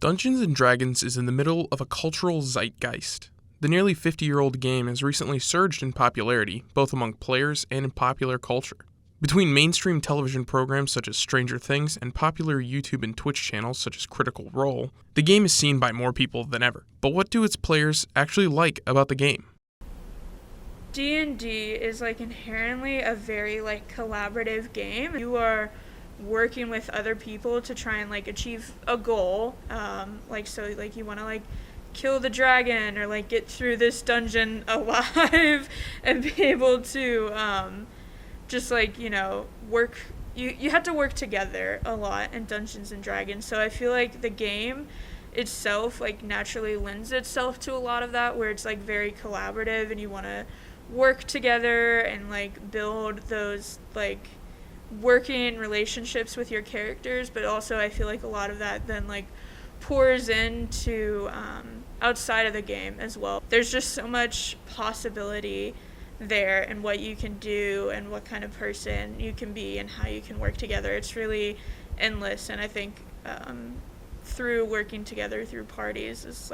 Dungeons & Dragons is in the middle of a cultural zeitgeist. The nearly 50-year-old game has recently surged in popularity, both among players and in popular culture. Between mainstream television programs such as Stranger Things and popular YouTube and Twitch channels such as Critical Role, the game is seen by more people than ever. But what do its players actually like about the game? D&D is inherently a very collaborative game. You are working with other people to try and achieve a goal. You want to kill the dragon or get through this dungeon alive and be able to work. You have to work together a lot in Dungeons and Dragons. So I feel like the game itself naturally lends itself to a lot of that, where it's very collaborative and you want to work together and build those working relationships with your characters. But also I feel like a lot of that then pours into outside of the game as well. There's just so much possibility there and what you can do and what kind of person you can be and how you can work together. It's really endless, and I think through working together through parties is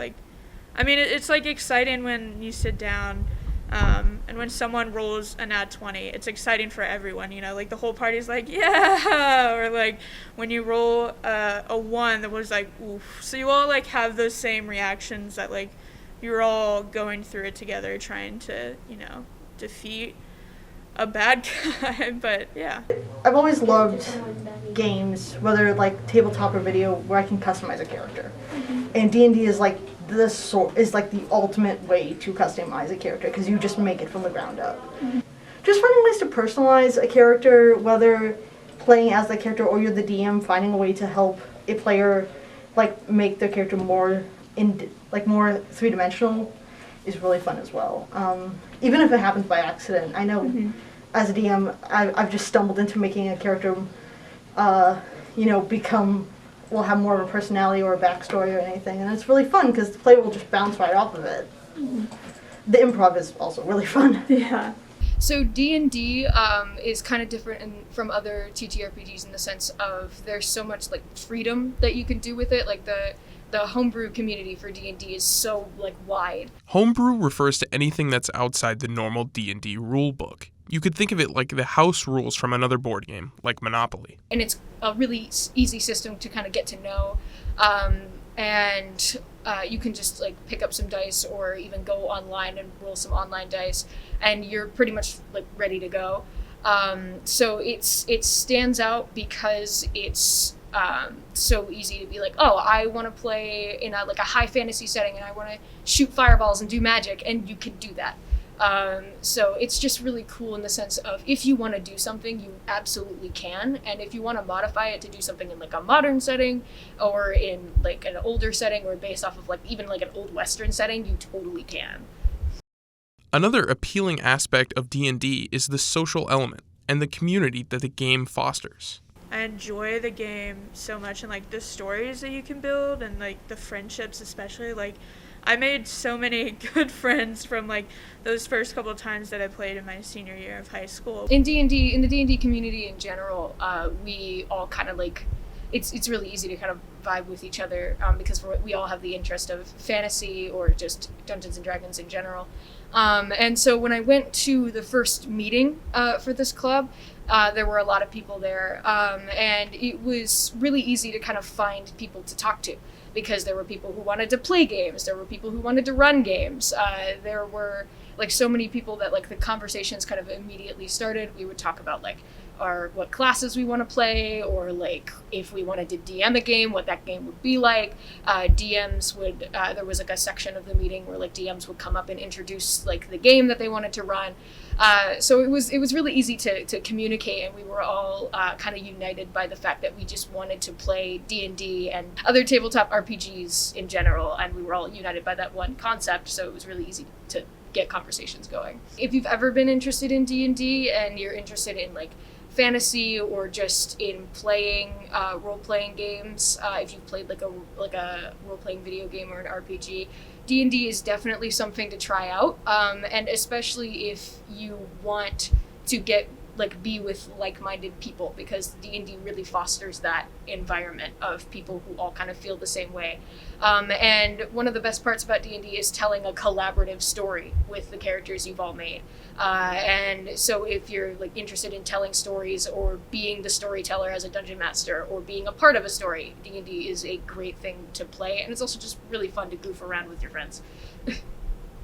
it's exciting when you sit down and when someone rolls a nat 20, it's exciting for everyone, the whole party's yeah, or when you roll a 1 that was oof. So you all have those same reactions that you're all going through it together trying to defeat a bad guy. But yeah, I've always loved games, whether tabletop or video, where I can customize a character. Mm-hmm. And D&D is the ultimate way to customize a character, because you just make it from the ground up. Mm-hmm. Just finding ways to personalize a character, whether playing as the character or you're the DM, finding a way to help a player make their character more more three-dimensional is really fun as well. Even if it happens by accident. I know as a DM, I've just stumbled into making a character will have more of a personality or a backstory or anything, and it's really fun because the player will just bounce right off of it. Mm-hmm. The improv is also really fun. Yeah. So D&D is kind of different from other TTRPGs in the sense of there's so much freedom that you can do with it. The homebrew community for D&D is so wide. Homebrew refers to anything that's outside the normal D&D rulebook. You could think of it like the house rules from another board game, like Monopoly. And it's a really easy system to kind of get to know. And you can just pick up some dice or even go online and roll some online dice, and you're pretty much ready to go. So it stands out because it's so easy to be I want to play in a high fantasy setting and I want to shoot fireballs and do magic, and you can do that. So it's just really cool in the sense of if you want to do something, you absolutely can. And if you want to modify it to do something in a modern setting or in an older setting or based off of even an old Western setting, you totally can. Another appealing aspect of D&D is the social element and the community that the game fosters. I enjoy the game so much, and the stories that you can build and the friendships especially. I made so many good friends from those first couple of times that I played in my senior year of high school. In D&D, in the D&D community in general, we all kind of it's really easy to kind of vibe with each other because we all have the interest of fantasy or just Dungeons and Dragons in general. And so when I went to the first meeting for this club, there were a lot of people there, and it was really easy to kind of find people to talk to, because there were people who wanted to play games, there were people who wanted to run games, there were so many people that the conversations kind of immediately started. We would talk about what classes we want to play, or if we wanted to DM a game, what that game would be like. DMs would there was a section of the meeting where DMs would come up and introduce the game that they wanted to run. So it was really easy to communicate, and we were all kind of united by the fact that we just wanted to play D&D and other tabletop RPGs in general, and we were all united by that one concept. So it was really easy to get conversations going. If you've ever been interested in D&D and you're interested in fantasy or just in playing role-playing games, if you've played a role-playing video game or an RPG, D&D is definitely something to try out, and especially if you want to get like be with like-minded people, because D&D really fosters that environment of people who all kind of feel the same way. And one of the best parts about D&D is telling a collaborative story with the characters you've all made. And so if you're like interested in telling stories or being the storyteller as a dungeon master or being a part of a story, D&D is a great thing to play, and it's also just really fun to goof around with your friends.